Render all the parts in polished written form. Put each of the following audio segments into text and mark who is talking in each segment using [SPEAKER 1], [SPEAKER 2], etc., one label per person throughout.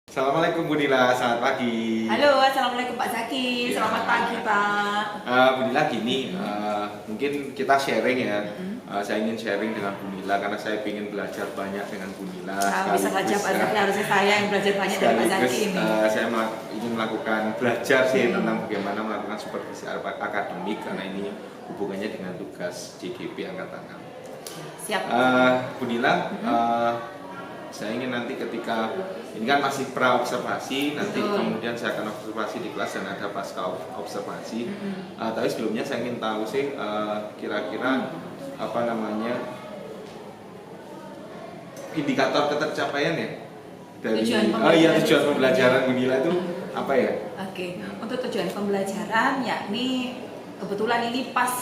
[SPEAKER 1] Assalamualaikum Bu Nila, selamat pagi.
[SPEAKER 2] Halo, assalamualaikum Pak Zaki.
[SPEAKER 1] Ya.
[SPEAKER 2] Selamat pagi Pak.
[SPEAKER 1] Bu Nila gini, mungkin kita sharing ya. Saya ingin sharing dengan Bu Nila karena saya ingin belajar banyak dengan Bu Nila.
[SPEAKER 2] Bisa saja Pak Zaki, harusnya saya yang belajar banyak dari Pak Zaki ini.
[SPEAKER 1] Saya ingin melakukan belajar sih tentang bagaimana melakukan supervisi akademik karena ini hubungannya dengan tugas JGP Angkatan 6.
[SPEAKER 2] Siap.
[SPEAKER 1] Bu Nila, saya ingin nanti ketika ini kan masih pra observasi, nanti kemudian saya akan observasi di kelas dan ada pasca observasi. Tapi sebelumnya saya ingin tahu sih kira-kira apa namanya indikator ketercapaian ya dari tujuan pembelajaran Bu Nila itu apa ya?
[SPEAKER 2] Oke, untuk tujuan pembelajaran yakni kebetulan ini pas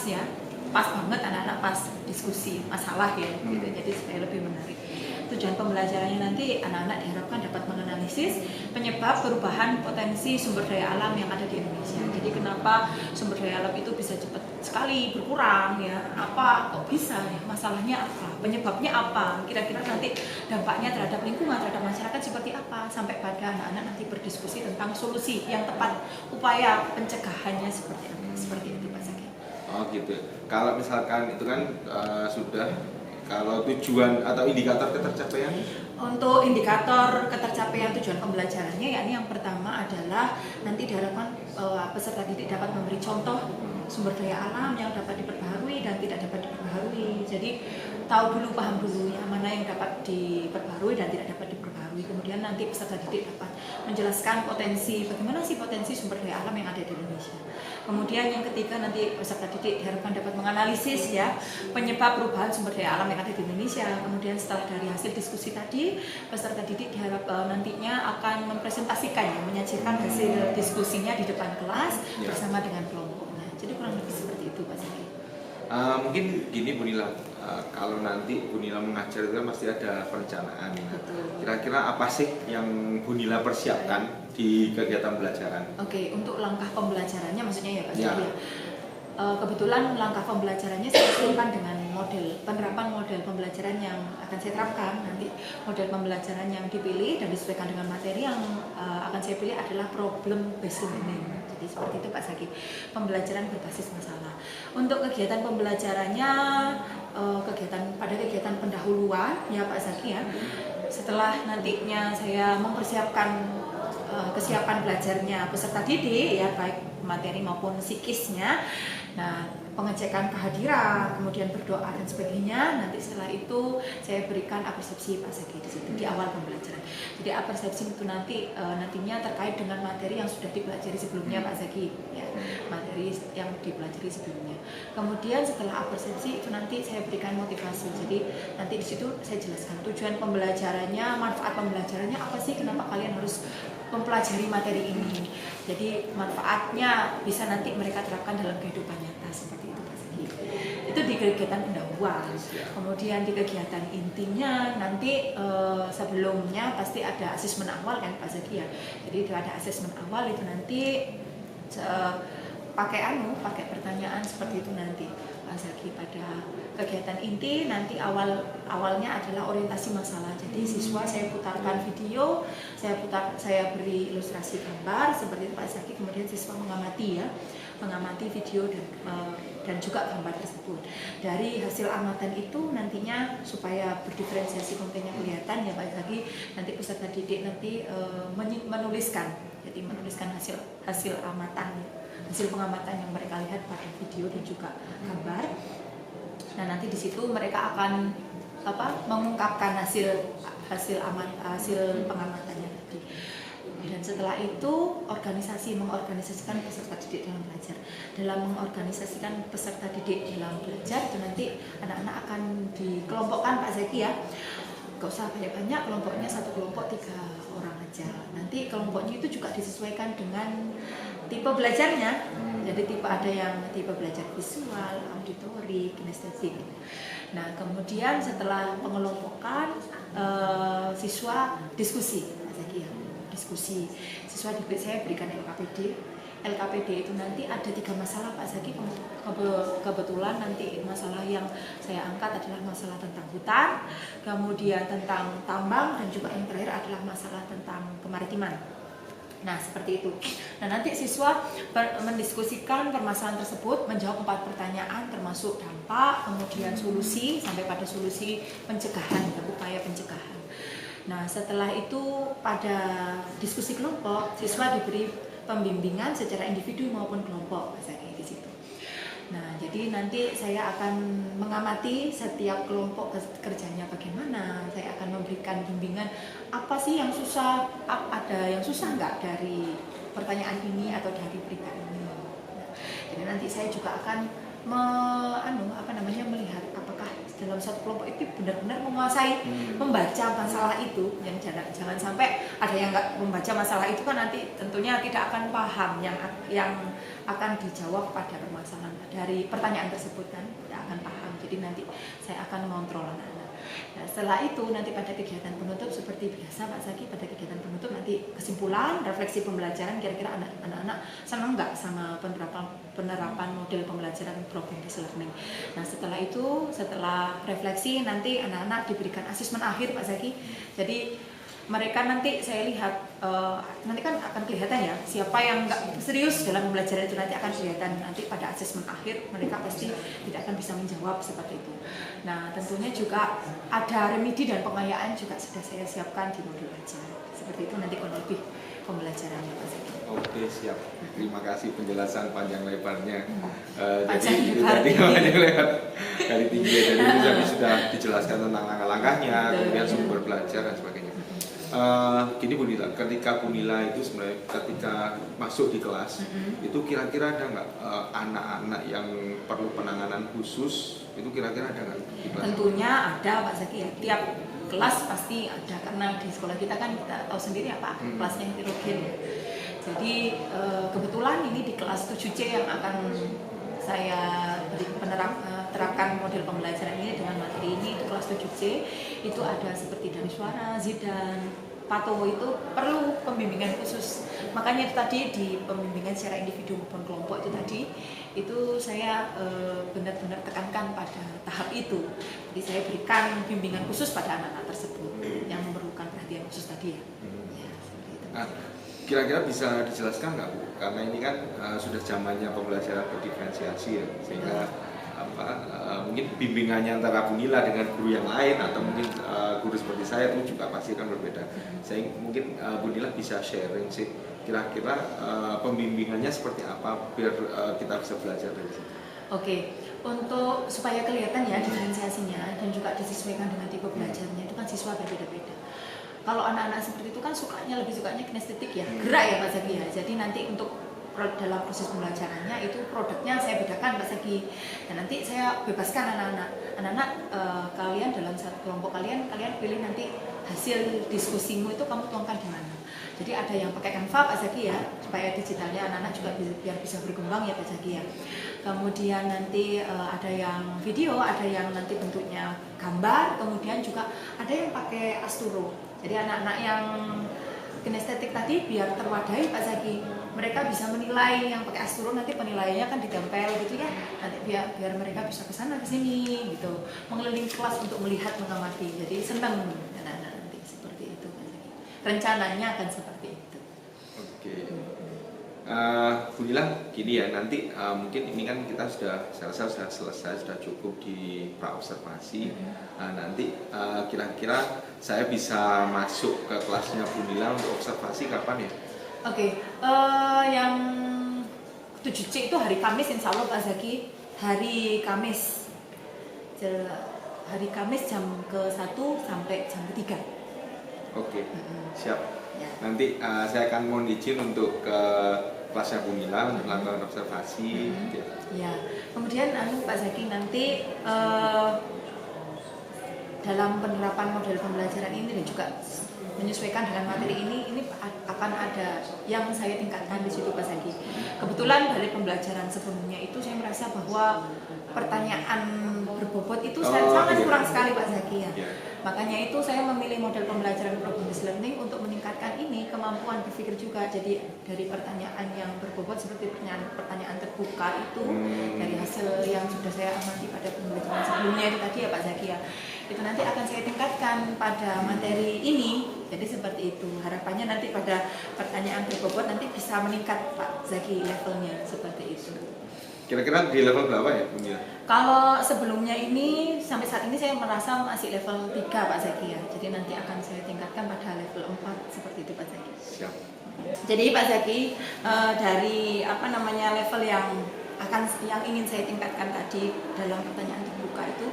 [SPEAKER 2] banget anak-anak pas diskusi masalah ya, gitu. Jadi supaya lebih menarik. Tujuan pembelajarannya nanti anak-anak diharapkan dapat menganalisis penyebab perubahan potensi sumber daya alam yang ada di Indonesia. Jadi kenapa sumber daya alam itu bisa cepat sekali berkurang ya? Apa kok bisa ya? Masalahnya apa? Penyebabnya apa? Kira-kira nanti dampaknya terhadap lingkungan, terhadap masyarakat seperti apa? Sampai pada anak-anak nanti berdiskusi tentang solusi yang tepat, upaya pencegahannya seperti apa? Seperti itu Pak Zaki.
[SPEAKER 1] Oh gitu. Kalau misalkan itu kan sudah. Kalau tujuan atau indikator ketercapaian?
[SPEAKER 2] Untuk indikator ketercapaian tujuan pembelajarannya, yakni yang pertama adalah nanti diharapkan peserta didik dapat memberi contoh sumber daya alam yang dapat diperbaharui dan tidak dapat diperbaharui. Jadi tahu dulu, paham dulu ya mana yang dapat diperbaharui dan tidak dapat diperbaharui. Kemudian nanti peserta didik dapat menjelaskan bagaimana sih potensi sumber daya alam yang ada di Indonesia. Kemudian yang ketiga nanti peserta didik diharapkan dapat menganalisis ya penyebab perubahan sumber daya alam yang ada di Indonesia. Kemudian setelah dari hasil diskusi tadi, peserta didik diharap nantinya akan mempresentasikan menyajikan hasil diskusinya di depan kelas bersama dengan kelompoknya. Jadi kurang lebih seperti itu Pak Zaki.
[SPEAKER 1] Mungkin gini Bu Nila, kalau nanti Bu Nila mengajar itu kan pasti ada perencanaan. Kira-kira apa sih yang Bu Nila persiapkan di kegiatan pembelajaran?
[SPEAKER 2] Oke, untuk langkah pembelajarannya maksudnya ya Pak Zaki ya. Kebetulan langkah pembelajarannya saya sesuaikan dengan penerapan model pembelajaran yang akan saya terapkan. Nanti model pembelajaran yang dipilih dan disesuaikan dengan materi yang akan saya pilih adalah problem based learning. Jadi seperti itu Pak Zaki, pembelajaran berbasis masalah. Untuk kegiatan pembelajarannya, kegiatan pendahuluan ya Pak Zaki ya. Setelah nantinya saya mempersiapkan kesiapan belajarnya peserta didik ya, baik materi maupun psikisnya. Nah, pengecekan kehadiran, kemudian berdoa dan sebagainya. Nanti setelah itu saya berikan apersepsi Pak Zaki di situ di awal pembelajaran. Jadi apersepsi itu nantinya terkait dengan materi yang sudah dipelajari sebelumnya Pak Zaki ya, materi yang dipelajari sebelumnya. Kemudian setelah apersepsi itu nanti saya berikan motivasi. Jadi nanti di situ saya jelaskan tujuan pembelajarannya, manfaat pembelajarannya apa sih, kenapa kalian harus mempelajari materi ini. Jadi manfaatnya bisa nanti mereka terapkan dalam kehidupan nyata seperti itu Pak Zaki. Itu di kegiatan pendahuluan. Kemudian di kegiatan intinya nanti sebelumnya pasti ada asesmen awal kan Pak Zaki ya. Jadi ada asesmen awal itu nanti pakai pertanyaan seperti itu nanti Pak Zaki. Pada kegiatan inti nanti awalnya adalah orientasi masalah. Jadi siswa saya putarkan video, saya beri ilustrasi gambar seperti itu Pak Zaki. Kemudian siswa mengamati video dan juga gambar tersebut. Dari hasil amatan itu nantinya supaya berdiferensiasi kontennya kelihatan ya Pak Zaki, nanti peserta didik nanti menuliskan hasil amatan, hasil pengamatan yang mereka lihat pada video dan juga gambar. Nah, nanti di situ mereka akan mengungkapkan hasil pengamatannya tadi. Dan setelah itu mengorganisasikan peserta didik dalam belajar. Dalam mengorganisasikan peserta didik dalam belajar itu nanti anak-anak akan dikelompokkan Pak Zaki ya. Gak usah banyak-banyak, kelompoknya satu kelompok 3 orang aja. Nanti kelompoknya itu juga disesuaikan dengan tipe belajarnya. Jadi ada yang tipe belajar visual, auditori, kinestetik. Nah, kemudian setelah pengelompokan siswa diskusi Pak Zaki ya. Diskusi. Siswa saya berikan LKPD LKPD itu nanti ada 3 masalah Pak Zaki. Kebetulan nanti masalah yang saya angkat adalah masalah tentang hutan, kemudian tentang tambang, dan juga yang terakhir adalah masalah tentang kemaritiman. Nah seperti itu. Nah nanti siswa mendiskusikan permasalahan tersebut, menjawab 4 pertanyaan termasuk dampak, kemudian solusi sampai pada solusi pencegahan, upaya pencegahan. Nah setelah itu pada diskusi kelompok siswa diberi pembimbingan secara individu maupun kelompok di situ. Nah jadi nanti saya akan mengamati setiap kelompok kerjanya bagaimana. Saya akan memberikan bimbingan apa sih yang susah, ada yang susah nggak dari pertanyaan ini atau dari berita ini. Nah, jadi nanti saya juga akan melihat apakah dalam satu kelompok itu benar-benar menguasai membaca masalah itu. Jangan sampai ada yang nggak membaca masalah itu, kan nanti tentunya tidak akan paham yang akan dijawab pada permasalahan dari pertanyaan tersebut, kan tidak akan paham. Jadi nanti saya akan mengontrol anak-anak. Nah, setelah itu nanti pada kegiatan penutup seperti biasa Pak Zaki, pada kegiatan penutup nanti kesimpulan, refleksi pembelajaran, kira-kira anak-anak senang nggak sama penerapan model pembelajaran problem based learning. Nah setelah itu, setelah refleksi nanti anak-anak diberikan asesmen akhir Pak Zaki. Jadi mereka nanti saya lihat nanti kan akan kelihatan ya siapa yang nggak serius dalam pembelajaran itu, nanti akan kelihatan nanti pada asesmen akhir mereka pasti tidak akan bisa menjawab seperti itu. Nah tentunya juga ada remedi dan pengayaan juga sudah saya siapkan di modul ajar. Seperti itu nanti kurang lebih pembelajarannya Pak Zaki.
[SPEAKER 1] Oke siap, terima kasih penjelasan panjang lebarnya.
[SPEAKER 2] Panjang
[SPEAKER 1] Jadi itu
[SPEAKER 2] lebar
[SPEAKER 1] tadi
[SPEAKER 2] tinggi.
[SPEAKER 1] dari tinggi, jadi itu tadi sudah dijelaskan tentang langkah-langkahnya, kemudian sumber belajar dan sebagainya. Gini Bu Nila, ketika Bu Nila itu sebenarnya ketika masuk di kelas itu kira-kira ada nggak anak-anak yang perlu penanganan khusus, itu kira-kira ada nggak di kelas?
[SPEAKER 2] Tentunya ada Pak Zaki ya, tiap kelas pasti ada, karena di sekolah kita kan kita tahu sendiri apa kelasnya heterogen. Jadi kebetulan ini di kelas 7C yang akan saya terapkan model pembelajaran ini dengan materi ini, itu kelas 7C itu ada seperti Daniswara, Zidan, Pato, itu perlu pembimbingan khusus. Makanya itu tadi di pembimbingan secara individu maupun kelompok itu tadi itu saya benar-benar tekankan pada tahap itu. Jadi saya berikan bimbingan khusus pada anak-anak tersebut yang memerlukan perhatian khusus tadi ya. Ya seperti itu.
[SPEAKER 1] Kira-kira bisa dijelaskan nggak Bu? Karena ini kan sudah zamannya pembelajaran berdiferensiasi ya, sehingga mungkin bimbingannya antara Bu Nila dengan guru yang lain atau mungkin guru seperti saya itu juga pasti akan berbeda. Saya mungkin Bu Nila bisa sharing sih kira-kira pembimbingannya seperti apa biar kita bisa belajar dari situ.
[SPEAKER 2] Oke, untuk supaya kelihatan ya diferensiasinya dan juga disesuaikan dengan tipe belajarnya, itu kan siswa berbeda-beda. Kalau anak-anak seperti itu kan lebih sukanya kinestetik ya, gerak ya Pak Zaki ya. Jadi nanti untuk dalam proses pembelajarannya itu produknya saya bedakan Pak Zaki. Dan nanti saya bebaskan anak-anak kalian dalam satu kelompok kalian pilih nanti hasil diskusimu itu kamu tuangkan di mana. Jadi ada yang pakai Canva Pak Zaki ya, supaya digitalnya anak-anak juga biar bisa berkembang ya Pak Zaki ya. Kemudian nanti ada yang video, ada yang nanti bentuknya gambar, kemudian juga ada yang pakai Asturo. Jadi anak-anak yang kinestetik tadi biar terwadahi Pak Zaki, mereka bisa menilai. Yang pakai Asturo nanti penilaiannya kan ditempel gitu ya, nanti biar mereka bisa ke sana ke sini gitu, mengelilingi kelas untuk melihat, mengamati. Jadi senang anak-anak nanti seperti itu Pak Zaki. Rencananya akan seperti itu.
[SPEAKER 1] Oke. Bu Nila, gini ya, nanti mungkin ini kan kita sudah selesai, sudah cukup di pra-observasi. Nanti kira-kira saya bisa masuk ke kelasnya Bu Nila untuk observasi kapan ya?
[SPEAKER 2] Oke, yang 7C itu hari Kamis insya Allah Pak Zaki, hari Kamis jam ke-1 sampai jam ke-3.
[SPEAKER 1] Oke, siap.
[SPEAKER 2] Ya.
[SPEAKER 1] Nanti saya akan mohon izin untuk ke kelasnya Bu Nila untuk melakukan observasi.
[SPEAKER 2] Ya, kemudian Pak Zaki nanti dalam penerapan model pembelajaran ini dan juga menyesuaikan dengan materi ini akan ada yang saya tingkatkan di situ Pak Zaki. Kebetulan dari pembelajaran sebelumnya itu saya merasa bahwa pertanyaan berbobot itu sangat kurang sekali Pak Zaki ya. Makanya itu saya memilih model pembelajaran problem-based learning untuk meningkatkan ini kemampuan berpikir juga. Jadi dari pertanyaan yang berbobot seperti pertanyaan terbuka itu dari hasil yang sudah saya amati pada pembelajaran sebelumnya itu tadi ya Pak Zaki ya, itu nanti akan saya tingkatkan pada materi ini. Jadi seperti itu harapannya nanti pada pertanyaan berbobot nanti bisa meningkat Pak Zaki levelnya seperti itu.
[SPEAKER 1] Kira-kira di level berapa ya Bung Mila?
[SPEAKER 2] Kalau sebelumnya ini sampai saat ini saya merasa masih level 3 Pak Zaki ya. Jadi nanti akan saya tingkatkan pada level 4 seperti itu Pak Zaki.
[SPEAKER 1] Siap.
[SPEAKER 2] Jadi Pak Zaki dari level yang ingin saya tingkatkan tadi dalam pertanyaan terbuka itu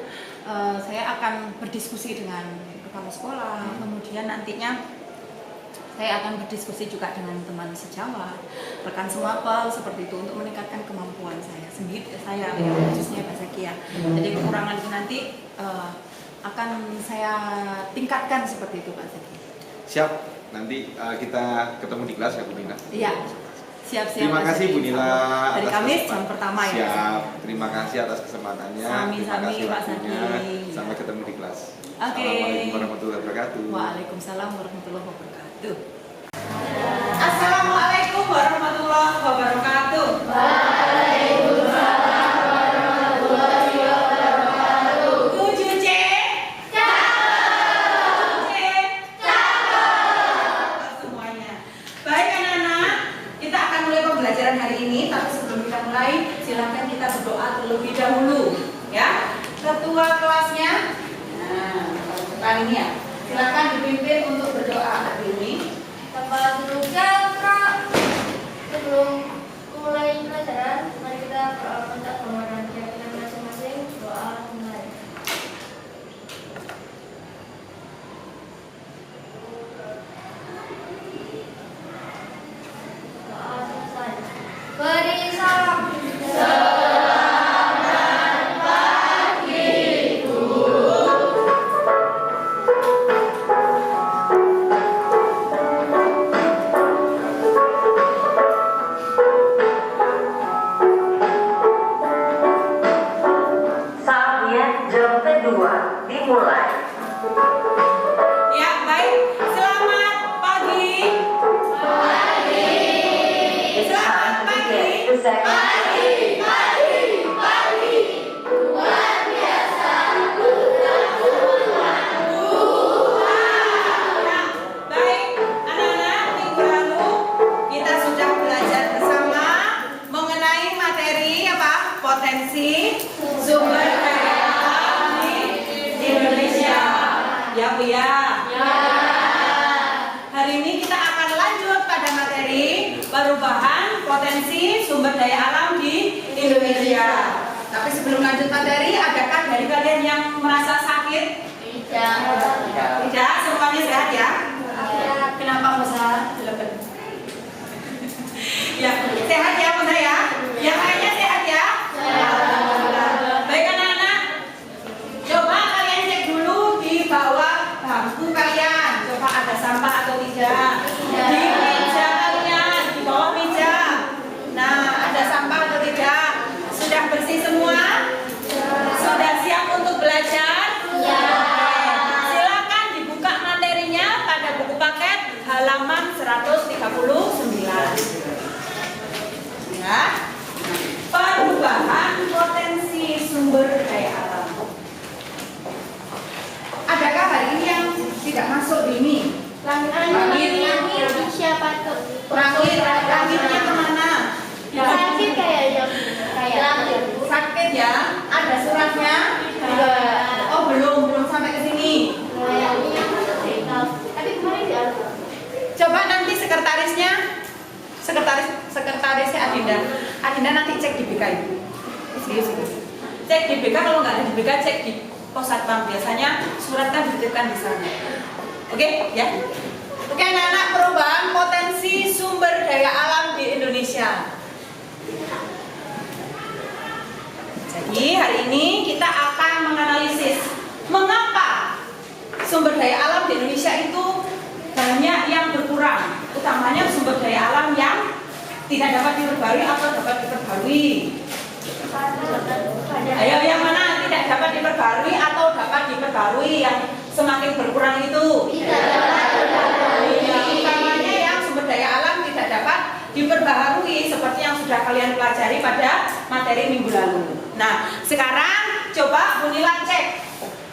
[SPEAKER 2] saya akan berdiskusi dengan kepala sekolah, kemudian nantinya saya akan berdiskusi juga dengan teman sejawat, rekan semapel seperti itu untuk meningkatkan kemampuan saya sendiri, khususnya Pak Zaki ya. Jadi kekurangan itu nanti akan saya tingkatkan seperti itu Pak Zaki.
[SPEAKER 1] Siap, nanti kita ketemu di kelas ya Bu Nila.
[SPEAKER 2] Iya, siap.
[SPEAKER 1] Terima kasih Bu Nila.
[SPEAKER 2] Dari Kamis jam pertama ya.
[SPEAKER 1] Siap, terima kasih atas kesempatannya. Terima kasih
[SPEAKER 2] Pak
[SPEAKER 1] waktunya.
[SPEAKER 2] Zaki.
[SPEAKER 1] Sampai ketemu di kelas.
[SPEAKER 2] Oke.
[SPEAKER 1] Assalamualaikum warahmatullahi wabarakatuh.
[SPEAKER 2] Waalaikumsalam warahmatullahi wabarakatuh. Assalamualaikum warahmatullahi wabarakatuh. Waalaikumsalam warahmatullahi wabarakatuh. 7C. Cakep. 7C. Cakep. Semuanya. Baik anak-anak, kita akan mulai pembelajaran hari ini. Tapi sebelum kita mulai, silakan kita berdoa terlebih dahulu, ya. Ketua kelasnya, depan ini ya. Silakan dipimpin untuk berdoa hari ini.
[SPEAKER 3] Bapak Surga, sebelum mulai pelajaran, mari kita minta permohonan keyakinan masing-masing. Doa mulai. Doa selesai. Beri salam.
[SPEAKER 4] Dimulai.
[SPEAKER 2] Ya, baik. Selamat pagi. Selamat pagi.
[SPEAKER 3] Pagi. Luar biasa.
[SPEAKER 2] Nah, baik. Anak-anak, minggu lalu kita sudah belajar bersama mengenai materi apa? Potensi sumber daya alam di Indonesia. Ya, Bu ya. Hari ini kita akan lanjut pada materi perubahan potensi sumber daya alam di Indonesia. Tapi sebelum lanjut materi, adakah dari kalian yang merasa sakit? Tidak, semuanya sehat ya? Kenapa Musa? Ya, sehat ya Musa ya? Yang lainnya sehat ya? Baik anak-anak, coba kalian cek dulu di bawah bangku kalian. Coba ada sampah atau tidak? Di meja kalian, di bawah meja. Nah, ada sampah atau tidak? Sudah bersih semua? Sudah siap untuk belajar? Ya. Silakan dibuka materinya pada buku paket halaman 139. Ya. Perubahan potensi sumber daya alam. Adakah hari ini yang tidak masuk di ini?
[SPEAKER 3] Langit siapa tuh?
[SPEAKER 2] Langitnya kemana?
[SPEAKER 3] Sakit kayak langit.
[SPEAKER 2] Sakit ya? Ada suratnya? Oh belum sampai ke sini.
[SPEAKER 3] Tapi kemarin dia.
[SPEAKER 2] Coba nanti sekretarisnya Adinda nanti cek di BK itu. Serius. Cek di BK, kalau nggak ada di BK cek di pos satpam, biasanya surat kan dititipkan di sana. Oke ya. Oke anak-anak, perubahan potensi sumber daya alam di Indonesia. Jadi hari ini kita akan menganalisis mengapa sumber daya alam di Indonesia itu banyak yang berkurang, utamanya sumber daya alam yang tidak dapat diperbarui atau dapat diperbarui. Ayo, yang mana tidak dapat diperbarui atau dapat diperbarui, yang semakin berkurang itu?
[SPEAKER 3] Tidak dapat diperbarui.
[SPEAKER 2] Utamanya yang sumber daya alam tidak dapat diperbaharui seperti yang sudah kalian pelajari pada materi minggu lalu. Nah, sekarang coba Bu Nila cek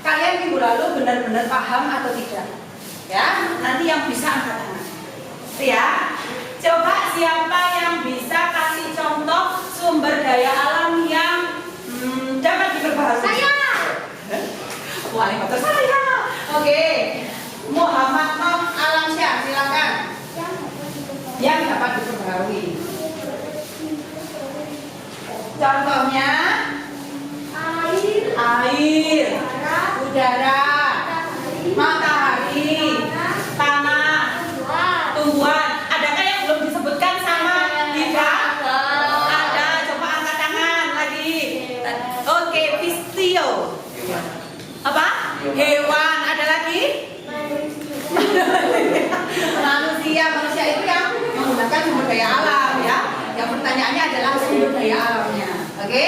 [SPEAKER 2] kalian minggu lalu benar-benar paham atau tidak? Ya, nanti yang bisa angkat tangan. Ya, coba siapa yang bisa kasih contoh sumber daya alam yang dapat diperbaharui?
[SPEAKER 3] Saya.
[SPEAKER 2] Wali motor saya. Oke, Muhammad Nom Alamsyah, silakan. Yang dapat diperbaharui. Contohnya air, udara, matahari, tanah, tumbuhan. Adakah yang belum disebutkan sama tidak? Ada. Coba angkat tangan lagi. Oke, pistio. Apa? Hewan. Ada lagi? Manusia itu yang menggunakan sumber daya alam ya. Yang pertanyaannya adalah sumber daya alamnya. Oke?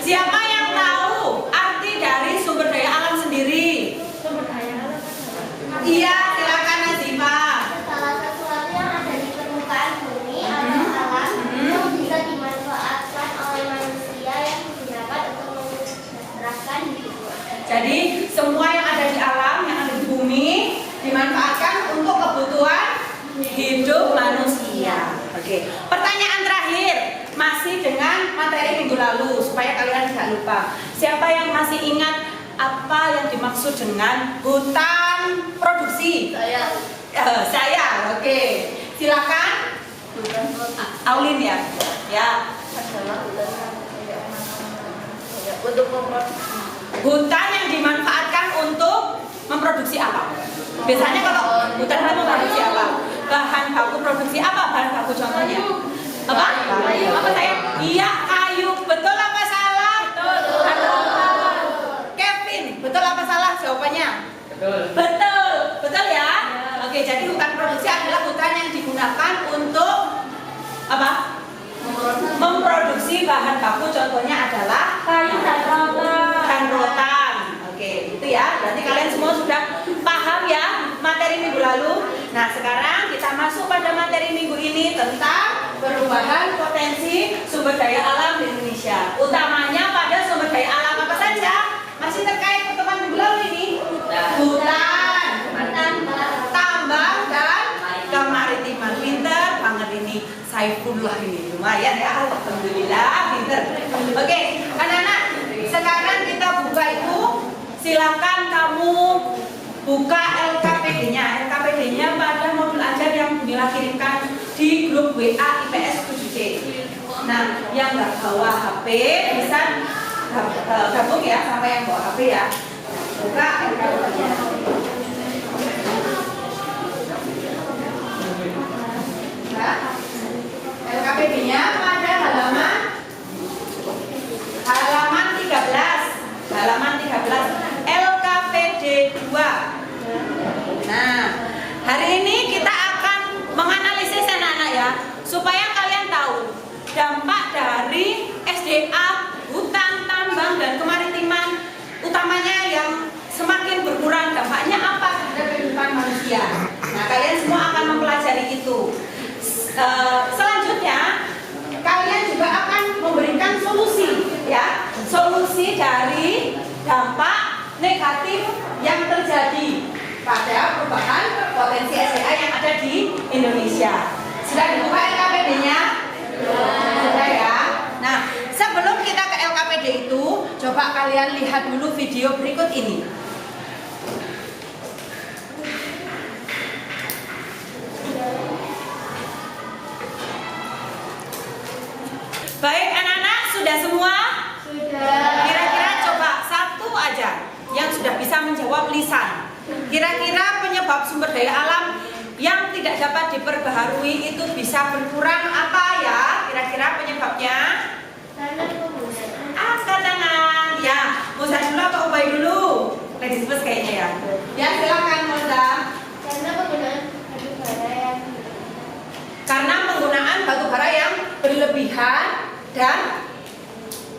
[SPEAKER 2] Siapa yang tahu arti dari sumber daya alam sendiri?
[SPEAKER 3] Sumber daya alam.
[SPEAKER 2] Iya, silakan Nazifah.
[SPEAKER 3] Salah sesuatu yang ada di permukaan bumi atau alam yang bisa dimanfaatkan oleh manusia yang digunakan untuk menerapkan hidup.
[SPEAKER 2] Jadi semua yang ada di alam, yang ada di bumi dimanfaatkan untuk kebutuhan hidup manusia. Oke. Pertanyaan terakhir masih dengan materi minggu lalu supaya kalian tidak lupa. Siapa yang masih ingat apa yang dimaksud dengan hutan produksi? Saya. Oke. Silakan. Aulin ya. Ya.
[SPEAKER 3] Untuk memproduksi.
[SPEAKER 2] Hutan yang dimanfaatkan untuk memproduksi apa? Biasanya kalau hutan itu memproduksi apa? Bahan baku produksi apa? Bahan baku contohnya? Apa? Apa saya? Iya, kayu. Betul apa salah? Betul. Kevin, betul apa salah jawabannya? Betul. Betul. Betul ya? Oke, jadi hutan produksi adalah hutan yang digunakan untuk apa? Memproduksi bahan baku, contohnya adalah kayu dan rotan. Oke, itu ya. Berarti kalian semua sudah paham ya materi minggu lalu. Nah, sekarang kita masuk pada materi minggu ini tentang perubahan potensi sumber daya alam di Indonesia. Utamanya pada sumber daya alam apa saja? Masih terkait pertemuan minggu lalu ini. Hutan, tambang, dan kemaritiman. Pinter banget ini. Saifullah ini lumayan ya, alhamdulillah pinter. Oke, anak-anak, sekarang kita buka itu. Silakan kamu buka LKPD-nya. LKPD-nya pada modul ajar yang Bunda kirimkan di grup WA IPS 7C. Nah, yang nggak bawa HP bisa gabung ya sama yang bawa HP ya. Buka LKPD-nya. Nah, LKPD-nya pada halaman 13. Halaman 13 LKPD 2. Nah, hari ini kita akan menganalisis anak-anak ya, supaya kalian tahu dampak dari SDA, hutan, tambang, dan kemaritiman, utamanya yang semakin berkurang, dampaknya apa terhadap kehidupan manusia. Nah, kalian semua akan mempelajari itu. Selanjutnya kalian juga akan memberikan solusi ya, solusi dari dampak negatif yang terjadi pada perubahan potensi SDA yang ada di Indonesia. Sudah dibuka LKPD-nya? Sudah ya. Nah, sebelum kita ke LKPD itu, coba kalian lihat dulu video berikut ini. Baik anak-anak, sudah semua?
[SPEAKER 3] Sudah.
[SPEAKER 2] Kira-kira coba satu aja yang sudah bisa menjawab lisan. Kira-kira penyebab sumber daya alam yang tidak dapat diperbaharui itu bisa berkurang apa ya? Kira-kira penyebabnya?
[SPEAKER 3] Karena penggunaan.
[SPEAKER 2] Angkat tangan. Ya, Musa dulu atau Ubay dulu? ladies first kayaknya ya. Ya silakan Moza.
[SPEAKER 3] Karena penggunaan batu bara yang
[SPEAKER 2] Berlebihan dan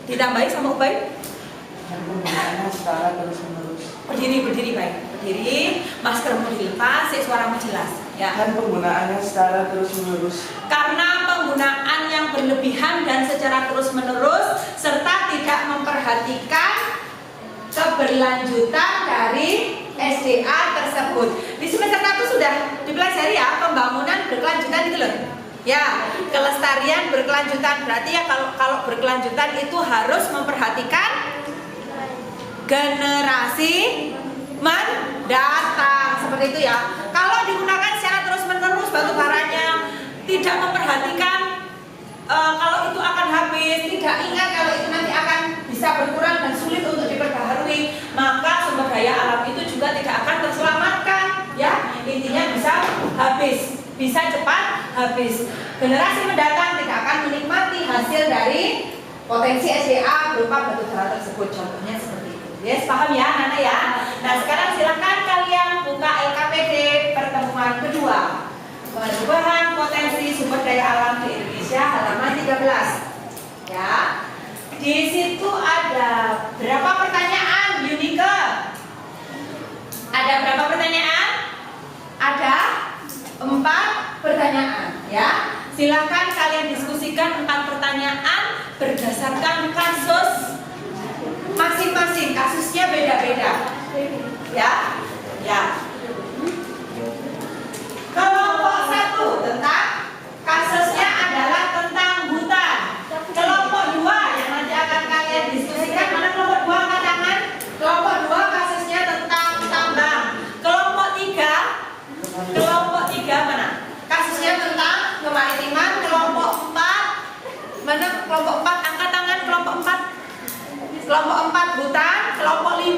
[SPEAKER 2] ditambahi sama Ubay.
[SPEAKER 4] Dan penggunaannya secara terus-menerus.
[SPEAKER 2] Berdiri baik. Berdiri, maskermu dilepas, suaramu jelas. Ya.
[SPEAKER 4] Dan penggunaannya secara terus-menerus.
[SPEAKER 2] Karena penggunaan yang berlebihan dan secara terus-menerus serta tidak memperhatikan keberlanjutan dari SDA tersebut. Di semester 1 sudah dipelajari ya pembangunan berkelanjutan itu loh. Ya, kelestarian berkelanjutan berarti ya kalau berkelanjutan itu harus memperhatikan generasi mendatang seperti itu ya. Kalau digunakan secara terus-menerus batu baranya tidak memperhatikan kalau itu akan habis, tidak ingat kalau itu nanti akan bisa berkurang dan sulit untuk diperbaharui, maka sumber daya alam itu juga tidak akan terselamatkan ya. Intinya bisa habis, bisa cepat habis. Generasi mendatang tidak akan menikmati hasil dari potensi SDA berupa batu bara tersebut. Contohnya seperti itu. Yes, paham ya Nana ya. Nah sekarang silakan kalian buka LKPD pertemuan kedua, perubahan potensi sumber daya alam di Indonesia, halaman 13. Ya, di situ ada berapa pertanyaan, Yunike? Ada berapa pertanyaan? Ada 4 pertanyaan. Ya, silakan kalian diskusikan 4 pertanyaan berdasarkan kasus masing-masing. Kasusnya beda-beda. Ya, ya. Kelompok 1 tentang kasusnya adalah tentang hutan. Kelompok 2 yang nanti akan kalian diskusikan, mana kelompok 2 angkat tangan? Kelompok 2 kasusnya tentang tambang. Kelompok 3 mana? Kasusnya tentang kemaritiman. Kelompok 4 mana? Kelompok 4 angkat tangan. Kelompok 4. Kelompok 4 hutan. Kelompok 5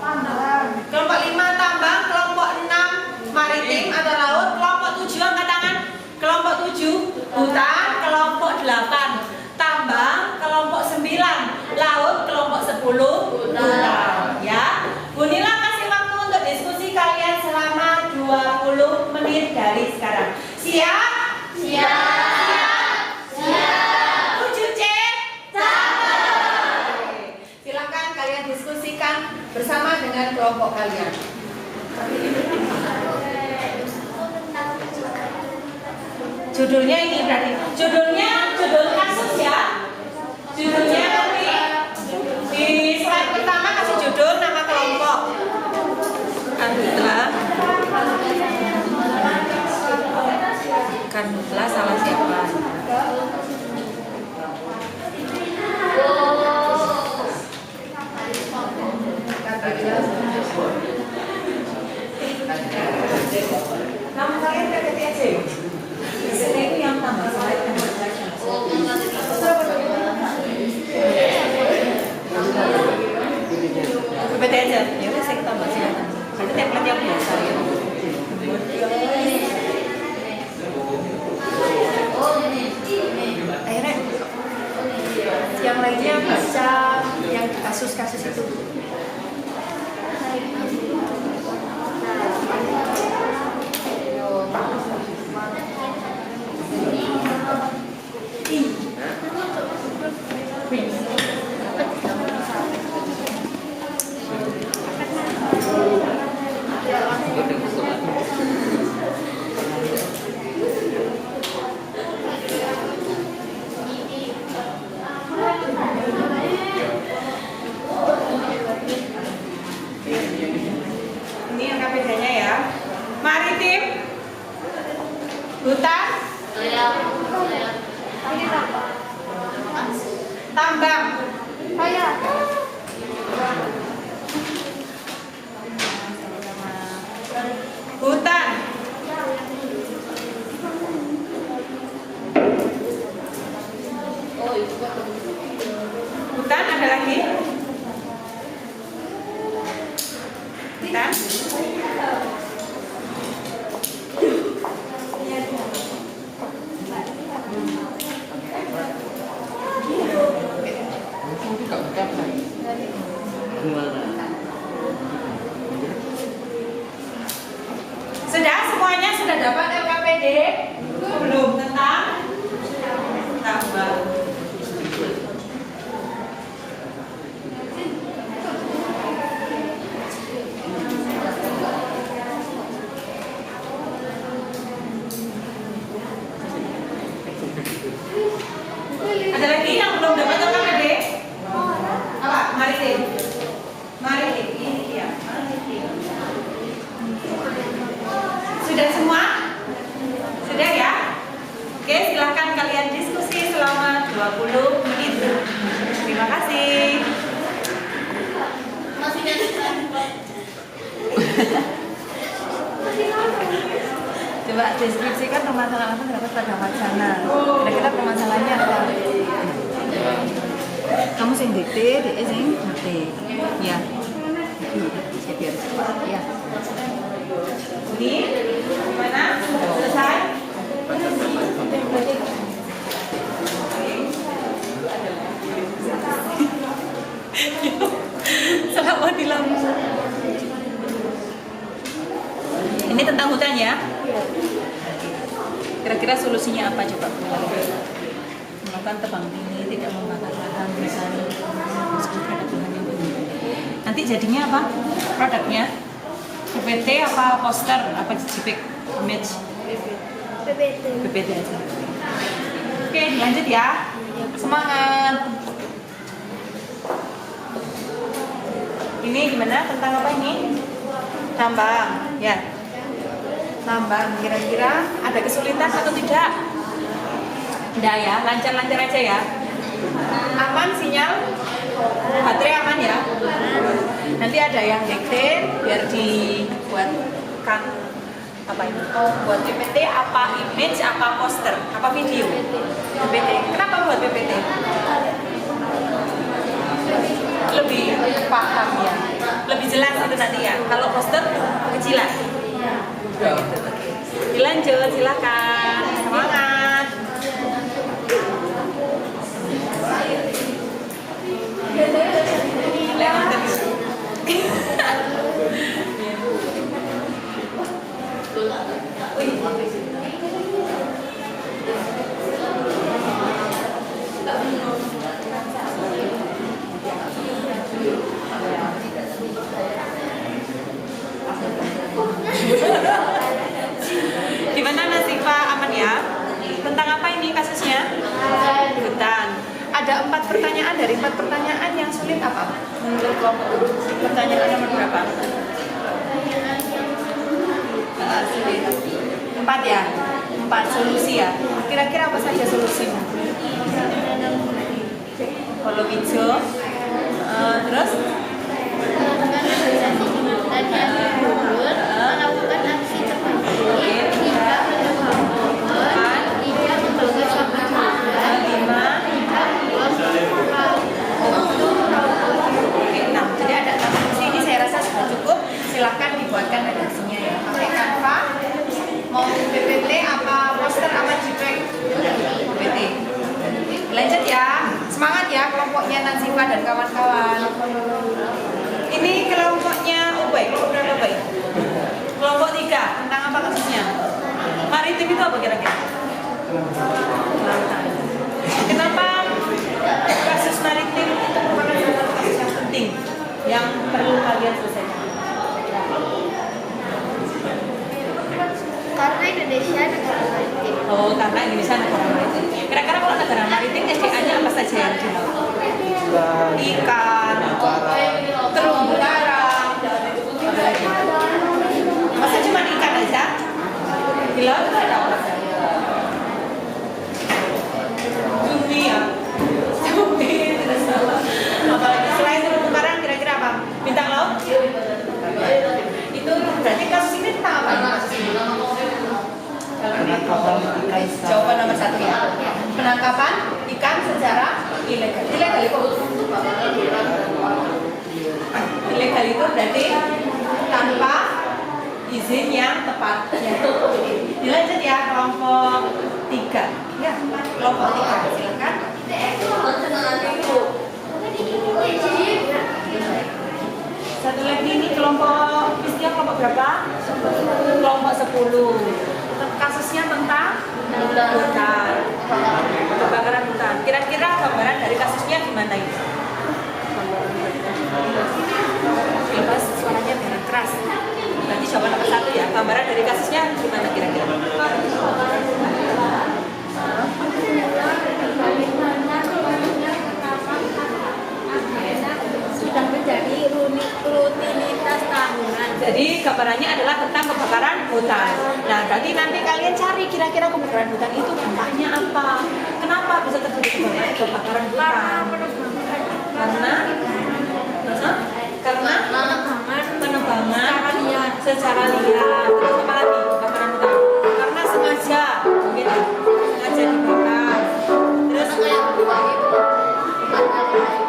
[SPEAKER 2] tambang. Kelompok 5 tambang. Kelompok 6 maritim atau laut. Kelompok 7 angkat tangan. Kelompok 7 hutan. Kelompok 8 tambang. Kelompok 9 laut. Kelompok 10 hutan. Ya, Bunila kasih waktu untuk diskusi kalian selama 20 menit dari sekarang. Siap? Siap. 7C. Silakan kalian diskusikan bersama dengan kelompok kalian. Judulnya ini berarti judul kasus ya. Judulnya nanti di slide pertama kasih judul nama kelompok. Kanutlah salah siapa? Nama kalian PPT aja. PPT itu yang tambah slide yang PPT aja. Ya udah saya tambah slide. Itu template yang biasa ya. Akhirnya yang lainnya bisa yang kasus-kasus itu. Ini yang bedanya ya. Maritim, hutan, tambang, hutan, hutan ada lagi, hutan. sudah dapat LKPD? Belum tentang tambah. Ada lagi yang belum dapat LKPD? Apa? Maritim. Maritim ini dia. Maritim. Sudah semua? Sudah ya? Oke, silahkan kalian diskusi selama 20 menit. Terima kasih.
[SPEAKER 3] Masih ada
[SPEAKER 2] Coba deskripsikan permasalahan apa terdapat pada wacana. Kira-kira permasalahannya apa? Kamu sing dikte, dia sing ngerti. Ya. Ya biar cepat. Ya. Ini gimana? Selesai? Selamat hilang. Ini tentang hutan ya? Kira-kira solusinya apa coba? Melakukan tebang pilih, tidak membakar lahan, misalnya ada Tuhan yang benar. Nanti jadinya apa? Produknya? PPT apa poster? Apa JPEG? Image? PPT aja. Oke, lanjut ya. Semangat. Ini gimana? Tentang apa ini? Tambang, ya. Tambang, kira-kira ada kesulitan atau tidak? Tidak ya, lancar-lancar aja ya. Aman sinyal? Baterai aman ya? Nanti ada yang dikte biar dibuatkan apa ini? Buat PPT, apa image, apa poster, apa video? PPT. Kenapa buat PPT? Lebih paham ya, lebih jelas itu nanti ya. Kalau poster kecilan. Gitu. Dilanjut, silakan. Semangat. Lewat terus. Gimana Nasifa, aman ya? Tentang apa ini kasusnya? Hutan. Ada 4 pertanyaan, dari 4 pertanyaan yang sulit apa? Menurut kelompok. Pertanyaan nomor berapa? Sulit. 4 ya? 4 solusi ya? Kira-kira apa saja solusinya? Kolom hijau. Terus?
[SPEAKER 3] melakukan aksi cepat tidak membangun tidak membangun sampah
[SPEAKER 2] Nah, jadi ada 6 fungsi ini saya rasa sudah cukup. Silakan dibuatkan redaksinya ya. Pakai Canva, mau PPT apa poster apa JPEG? PPT. Lanjut ya, semangat ya kelompoknya Nasifa dan kawan-kawan. Ini kelompoknya Ubay, kelompok berapa Ubay? Kelompok 3, tentang apa kasusnya? Maritim itu apa kira-kira? Kenapa kasus maritim itu merupakan satu kasus yang penting yang perlu kalian selesaikan?
[SPEAKER 3] karena Indonesia negara maritim.
[SPEAKER 2] Oh, karena Indonesia negara maritim. Kira-kira kalau negara maritim SDA-nya apa saja yang di laut? Ikan, terumbu karang, apa lagi? Masa cuma ikan aja? Di laut itu ada apa saja? Cumi ya? Cumi, tidak salah. Apalagi selain terumbu karang kira-kira apa? Bintang laut? Itu berarti kasus ini tentang apa ini? Jawaban nomor 1 ya. Penangkapan ikan secara ilegal. Ilegal itu ilegal itu berarti tanpa izin yang tepat. Ya. Dilanjut ya kelompok 3. Ya, kelompok 3 silakan. Satu lagi ini kelompok, kelompok berapa? Kelompok 10. kasusnya tentang hutan, kebakaran hutan. Kira-kira gambaran dari kasusnya gimana ini? Bebas, suaranya biar keras. Nanti coba nomor 1 ya. Gambaran dari kasusnya gimana kira-kira?
[SPEAKER 3] Sudah menjadi rutinitas tahunan.
[SPEAKER 2] Jadi gambarannya adalah tentang kebakaran hutan. Nah, berarti nanti kalian cari kira-kira kebakaran hutan itu dampaknya apa? Kenapa bisa terjadi kebakaran hutan? Karena penebangan secara liar. Terus apa lagi kebakaran hutan? Karena sengaja, mungkin sengaja dibakar. Terus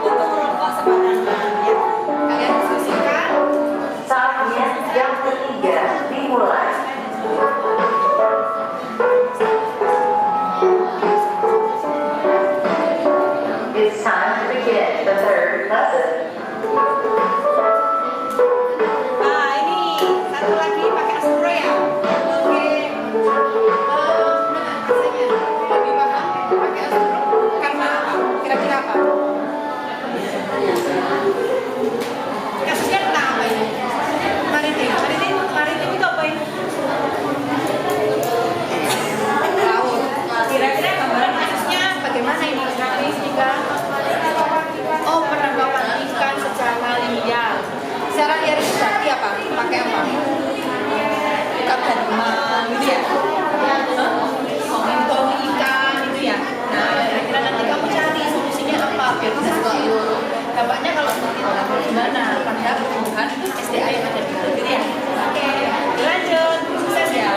[SPEAKER 2] untuk merokok sembarangan, ya. Kalian diskusikan.
[SPEAKER 5] Saatnya yang ketiga dimulai. It's time to begin the third lesson.
[SPEAKER 2] Nah, ini satu lagi pakai astro ya. Oke. Lebih paham pakai astro karena apa? Kira-kira apa? Kasusnya tentang apa ini? Maritim itu apa ini? Laut. Kira-kira gambaran kasusnya bagaimana ini? Oh, penangkapan ikan secara liar. Secara liar itu berarti apa? Pakai apa? Ikan harimau gitu ya? Mengintai ikan itu ya? Nah, kira-kira nanti kamu cari solusinya apa biar bisa seperti itu. Dampaknya kalau seperti itu gimana pada pertumbuhan SDA yang ada di gitu ya? Oke, lanjut. Sukses ya.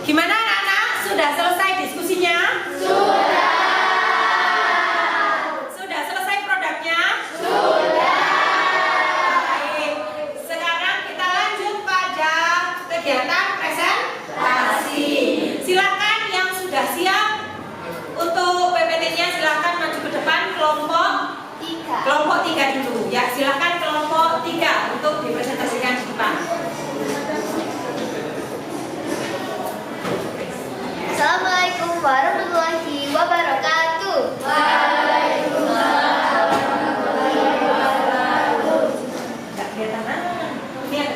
[SPEAKER 2] Gimana anak-anak? Sudah selesai diskusinya? Sudah selesai produknya? Baik. Sekarang kita lanjut pada kegiatan presentasi. Silakan yang sudah siap untuk PPT-nya silakan maju ke depan kelompok 3 dulu. Ya, silakan kelompok 3 untuk dipresentasikan di depan.
[SPEAKER 3] Assalamualaikum warahmatullahi wabarakatuh.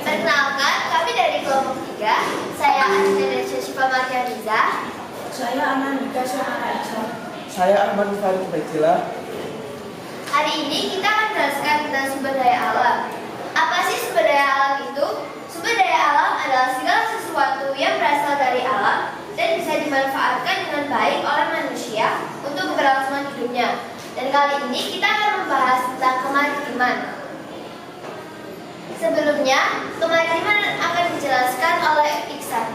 [SPEAKER 3] Perkenalkan, kami dari kelompok 3. Saya Asisten Syifa Martianiza.
[SPEAKER 4] Saya Anandika Syaraiza. Saya Arman Farid Baitila.
[SPEAKER 3] Hari ini kita akan menjelaskan tentang sumber daya alam. Apa sih sumber daya alam itu? Sumber daya alam adalah segala sesuatu yang berasal dari alam dan bisa dimanfaatkan dengan baik oleh manusia untuk keberlangsungan hidupnya. Dan kali ini kita akan membahas tentang kemaritiman. Sebelumnya, kemaritiman akan dijelaskan oleh Iksan.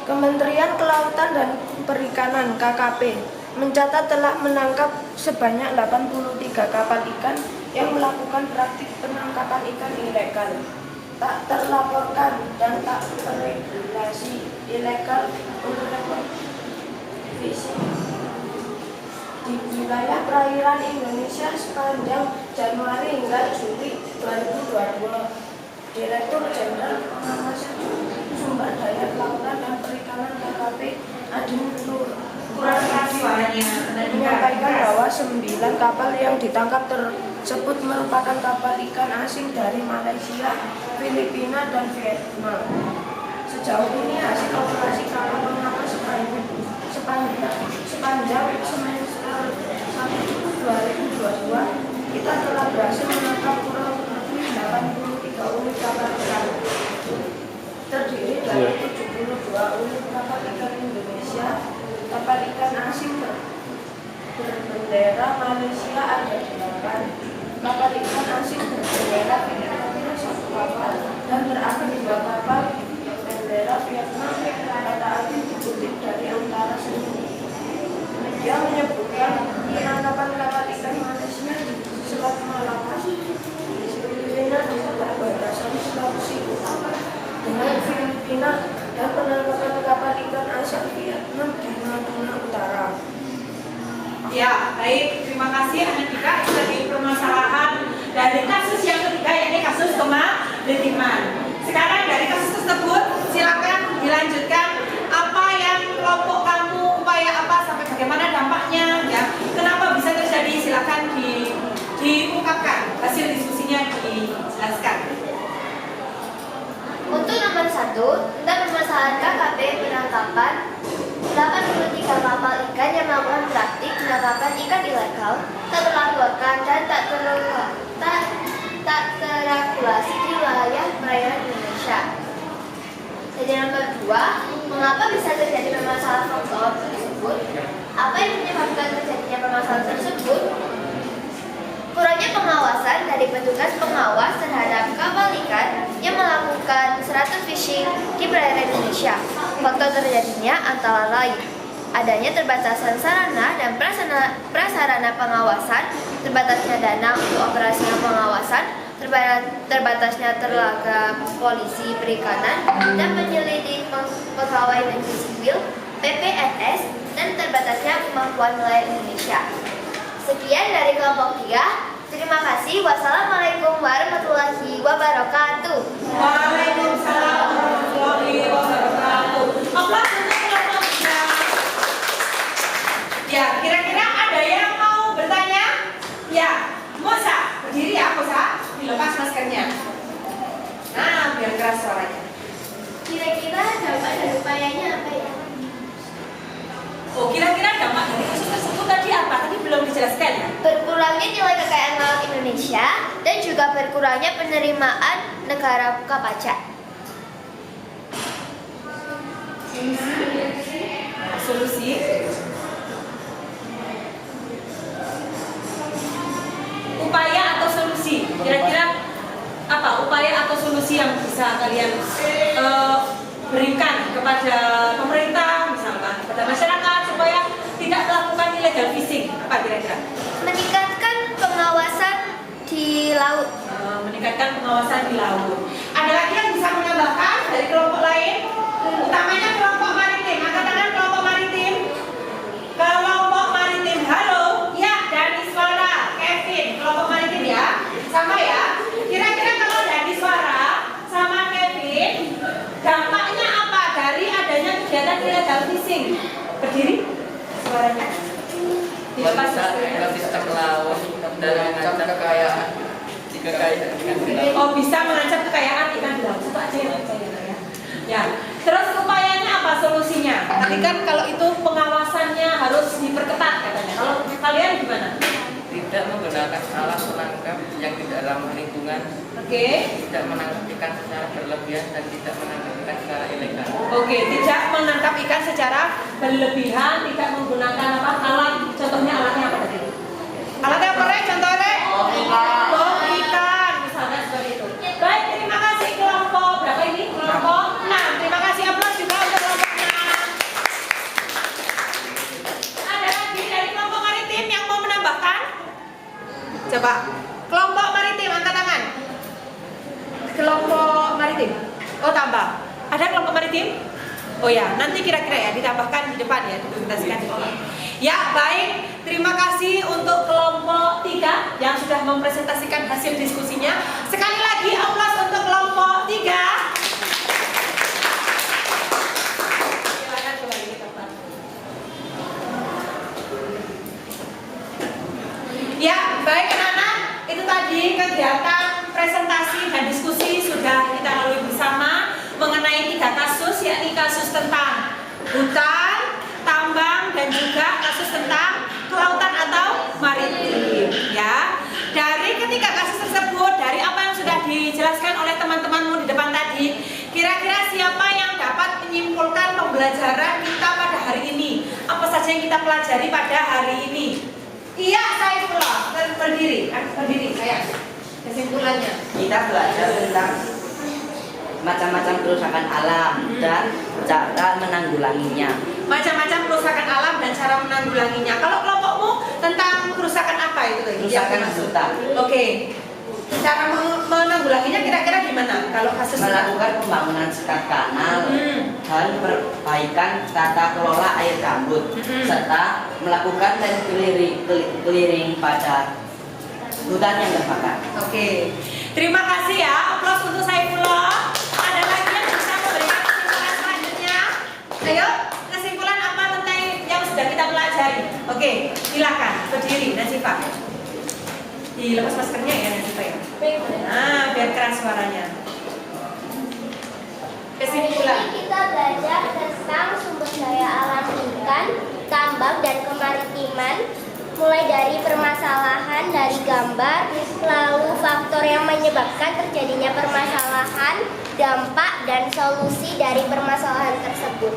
[SPEAKER 6] Kementerian Kelautan dan Perikanan (KKP) mencatat telah menangkap sebanyak 83 kapal ikan yang melakukan praktik penangkapan ikan ilegal, tak terlaporkan dan tak terregulasi ilegal untuk fishing di wilayah perairan Indonesia sepanjang Januari hingga Juli 2022. Direktur Jenderal Pengawasan Sumber Daya Kelautan dan Perikanan KKP Adi Nur menyampaikan bahwa 9 kapal yang ditangkap tersebut merupakan kapal ikan asing dari Malaysia, Filipina, dan Vietnam. Sejauh ini hasil operasi kapal penangkapan sepanjang semester 1 2022 kita telah berhasil menangkap kurang lebih 83 unit kapal ikan, terdiri dari 72 unit kapal ikan Indonesia. Kapal ikan asing berbendera Malaysia ada 8, kapal ikan asing berbendera Filipina 1 kapal, dan terakhir 2 kapal bendera Vietnam. Kata Adi dikutip dari Antara Sendiri. Media menyebutkan penangkapan kapal ikan Malaysia di Selat Malaka, Filipina di perbatasan Sulawesi Utara dengan Filipina, dan penangkapan kapal ikan asal Vietnam di Natuna Utara.
[SPEAKER 2] Ya, baik. Terima kasih Anandika. Itu tadi permasalahan dari kasus yang ketiga, yakni kasus kemaritiman. Sekarang dari kasus tersebut, silakan dilanjutkan apa yang kelompok kamu, upaya apa, sampai bagaimana dampaknya, ya. Kenapa bisa terjadi? Silakan diungkapkan. Hasil diskusinya dijelaskan.
[SPEAKER 3] Untuk nomor 1, tentang permasalahan KKP penangkapan 83 kapal ikan yang melakukan praktik penangkapan ikan ilegal, tak terlaporkan dan tak terregulasi di wilayah perairan Indonesia. Jadi nomor 2, mengapa bisa terjadi permasalahan faktor tersebut? Apa yang menyebabkan terjadinya permasalahan tersebut? Kurangnya pengawasan dari petugas pengawas terhadap kapal ikan yang melakukan seratus fishing di perairan Indonesia. Faktor terjadinya antara lain adanya terbatasan sarana dan prasarana pengawasan, terbatasnya dana untuk operasional pengawasan, terbatasnya tenaga polisi perikanan dan penyelidik pegawai negeri sipil (PPNS), dan terbatasnya kemampuan nelayan Indonesia. Sekian dari kelompok 3. Terima kasih. Wassalamualaikum warahmatullahi wabarakatuh.
[SPEAKER 2] Waalaikumsalam warahmatullahi wabarakatuh. Aplaus untuk kelompok 3. Ya, kira-kira ada yang mau bertanya? Ya, Musa, berdiri ya Musa, dilepas maskernya. Nah, biar keras suaranya.
[SPEAKER 3] Kira-kira dampak dan upayanya apa ya?
[SPEAKER 2] Oh, kira-kira dampak dari kasus tersebut tadi apa? Tadi belum dijelaskan ya?
[SPEAKER 3] Berkurangnya nilai kekayaan laut Indonesia dan juga berkurangnya penerimaan negara buka pajak.
[SPEAKER 2] Solusi? Upaya atau solusi? Kira-kira apa? Upaya atau solusi yang bisa kalian berikan kepada pemerintah, misalkan kepada masyarakat supaya tidak melakukan illegal fishing? Apa kira-kira?
[SPEAKER 3] Meningkatkan pengawasan di laut.
[SPEAKER 2] Meningkatkan pengawasan di laut. Ada lagi yang bisa menambahkan dari kelompok lain? Utamanya kelompok maritim. Angkat tangan kelompok maritim. Kelompok maritim, halo. Ya, dari suara Kevin. Kelompok maritim ya. Sama ya. Kira-kira kalau dari suara sama Kevin, dampaknya apa dari adanya kegiatan illegal fishing? Berdiri suaranya. Dilepas
[SPEAKER 7] sistem laut dan mengancam kekayaan
[SPEAKER 2] Oh, bisa mengancam kekayaan ikan di laut. Itu aja yang saya ya. Ya. Terus upayanya apa solusinya? Tadi kan kalau itu pengawasannya harus diperketat katanya. Kalau kalian gimana?
[SPEAKER 7] tidak menggunakan alat penangkap yang tidak ramah lingkungan,
[SPEAKER 2] Oke.
[SPEAKER 7] tidak menangkap ikan secara berlebihan dan tidak menangkap ikan secara ilegal.
[SPEAKER 2] Oke, tidak menangkap ikan secara berlebihan, tidak menggunakan apa alat. Contohnya alatnya apa tadi? Alatnya apa Rek? Contohnya? Bom ikan, misalnya seperti itu. Baik, terima kasih kelompok berapa ini? Kelompok 6. Terima kasih aplaus juga untuk kelompok 6. Ada lagi dari kelompok maritim yang mau menambahkan? Coba, kelompok maritim angkat tangan. Kelompok maritim. Oh tambah. Ada kelompok maritim? Oh ya, nanti kira-kira ya ditambahkan di depan ya, dipresentasikan di depan. Ya, baik. Terima kasih untuk kelompok 3 yang sudah mempresentasikan hasil diskusinya. Sekali lagi aplaus untuk kelompok 3. Silakan kembali ke tempat. Ya, baik anak-anak. Itu tadi kegiatan presentasi dan diskusi sudah kita lalui bersama mengenai 3 kasus, yakni kasus tentang hutan, tambang, dan juga kasus tentang kelautan atau maritim. Ya, dari ketiga kasus tersebut, dari apa yang sudah dijelaskan oleh teman-temanmu di depan tadi, kira-kira siapa yang dapat menyimpulkan pembelajaran kita pada hari ini? Apa saja yang kita pelajari pada hari ini? Iya, saya pula berdiri saya. Kesimpulannya.
[SPEAKER 4] Kita belajar tentang macam-macam kerusakan alam dan cara menanggulanginya.
[SPEAKER 2] Macam-macam kerusakan alam dan cara menanggulanginya. Kalau kelompokmu tentang kerusakan apa itu tadi?
[SPEAKER 4] Kerusakan hutan.
[SPEAKER 2] Oke. Cara menanggulanginya kira-kira gimana kalau kasus
[SPEAKER 8] Melakukan pembangunan sekat kanal dan perbaikan tata kelola air gambut serta melakukan land clearing pada hutan yang terbakar.
[SPEAKER 2] Oke, terima kasih ya. Aplaus untuk Saifullah. Ada lagi yang bisa memberikan kesimpulan selanjutnya? Ayo, kesimpulan apa tentang yang sudah kita pelajari? Oke, silakan berdiri, Nasifah. Dilepas maskernya ya, Nasifah ya. Nah, biar keras suaranya. Kesimpulan.
[SPEAKER 3] Hari ini kita belajar tentang sumber daya alam hutan, tambang, dan kemaritiman. Mulai dari permasalahan dari gambar, lalu faktor yang menyebabkan terjadinya permasalahan, dampak, dan solusi dari permasalahan tersebut.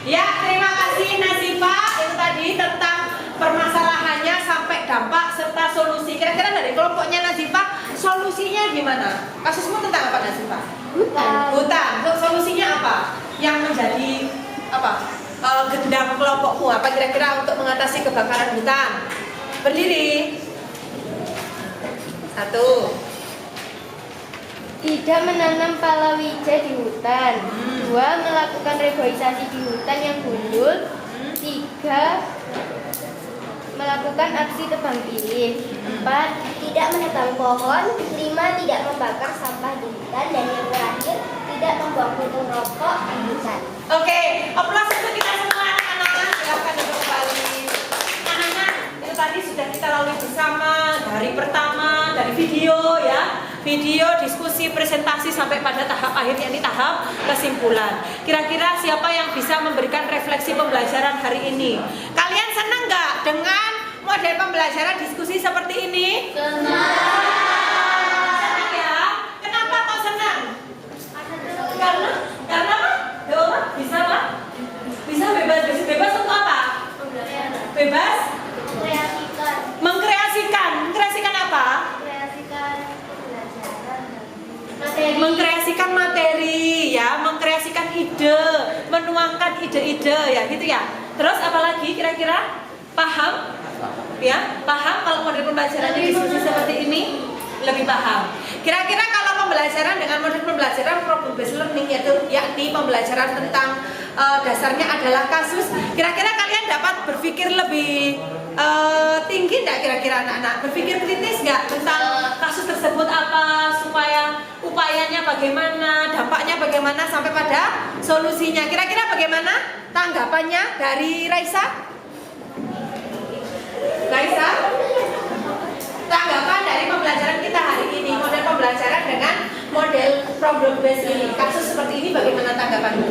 [SPEAKER 2] Ya, terima kasih Nasifah. Itu tadi tentang permasalahannya sampai dampak serta solusi. Kira-kira dari kelompoknya Nasifah, solusinya gimana? Kasusmu tentang apa Nasifah? Hutan. Solusinya apa? Yang menjadi apa? Gendam kelompokmu apa kira-kira untuk mengatasi kebakaran hutan? Berdiri. 1.
[SPEAKER 3] Tidak menanam palawija di hutan. 2. Melakukan reboisasi di hutan yang gundul. 3. Melakukan aksi tebang pilih. 4. Tidak menebang pohon. 5. Tidak membakar sampah di hutan. Dan yang terakhir, tidak membuang puntung rokok di hutan.
[SPEAKER 2] Oke, aplaus untuk kita semua anak-anak. Silakan duduk kembali. Anak-anak, itu tadi sudah kita lalui bersama dari pertama, dari video ya. Video, diskusi, presentasi sampai pada tahap akhir yakni tahap kesimpulan. Kira-kira siapa yang bisa memberikan refleksi pembelajaran hari ini? Kalian senang nggak dengan model pembelajaran diskusi seperti ini? Senang ya? Kenapa kok senang? Karena apa? Doa bisa apa? Bisa bebas untuk apa? Bebas? Mengkreasikan apa? Mengkreasikan materi ya, mengkreasikan ide, menuangkan ide-ide ya gitu ya. Terus apalagi kira-kira? Paham? Ya, paham kalau model pembelajaran diskusi seperti ini? Lebih paham. Kira-kira kalau pembelajaran dengan model pembelajaran problem based learning yaitu yakni pembelajaran tentang dasarnya adalah kasus, kira-kira kalian dapat berpikir lebih tinggi nggak kira-kira anak-anak? Berpikir kritis nggak tentang kasus tersebut apa, supaya upayanya bagaimana, dampaknya bagaimana sampai pada solusinya. Kira-kira bagaimana tanggapannya dari Raisa? Raisa? Tanggapan dari pembelajaran kita hari ini, model pembelajaran dengan model problem based ini, kasus seperti ini bagaimana tanggapanmu?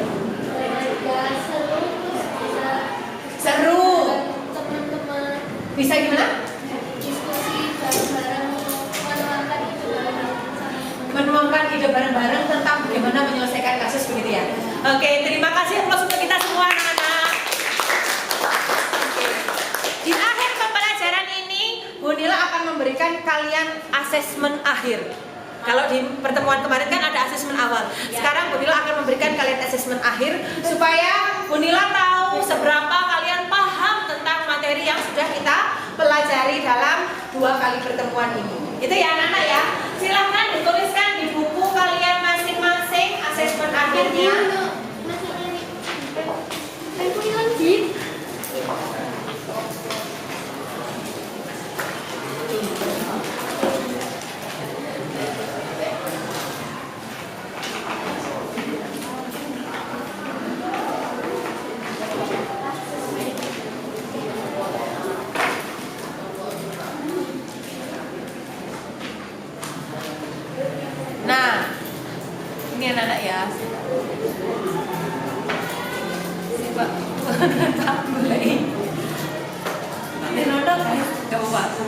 [SPEAKER 2] Seru.
[SPEAKER 3] Teman-teman
[SPEAKER 2] Bisa gimana?
[SPEAKER 3] diskusi bareng-bareng,
[SPEAKER 2] Menuangkan ide bareng-bareng tentang bagaimana menyelesaikan kasus begitu ya. Oke, terima kasih aplaus untuk kita semua anak-anak. Di akhir pembelajaran ini, Bu Nila akan memberikan kalian asesmen akhir. Kalau di pertemuan kemarin kan ada asesmen awal. Sekarang Bu Nila akan memberikan kalian asesmen akhir supaya Bu Nila tahu seberapa kalian paham tentang materi yang sudah kita pelajari dalam 2 kali pertemuan ini. Itu ya anak-anak ya. Silahkan dituliskan di buku kalian masing-masing asesmen akhirnya. Nah, ini anak-anak ya. Coba tak mulai. Ini nodok kan? Gak apa-apa.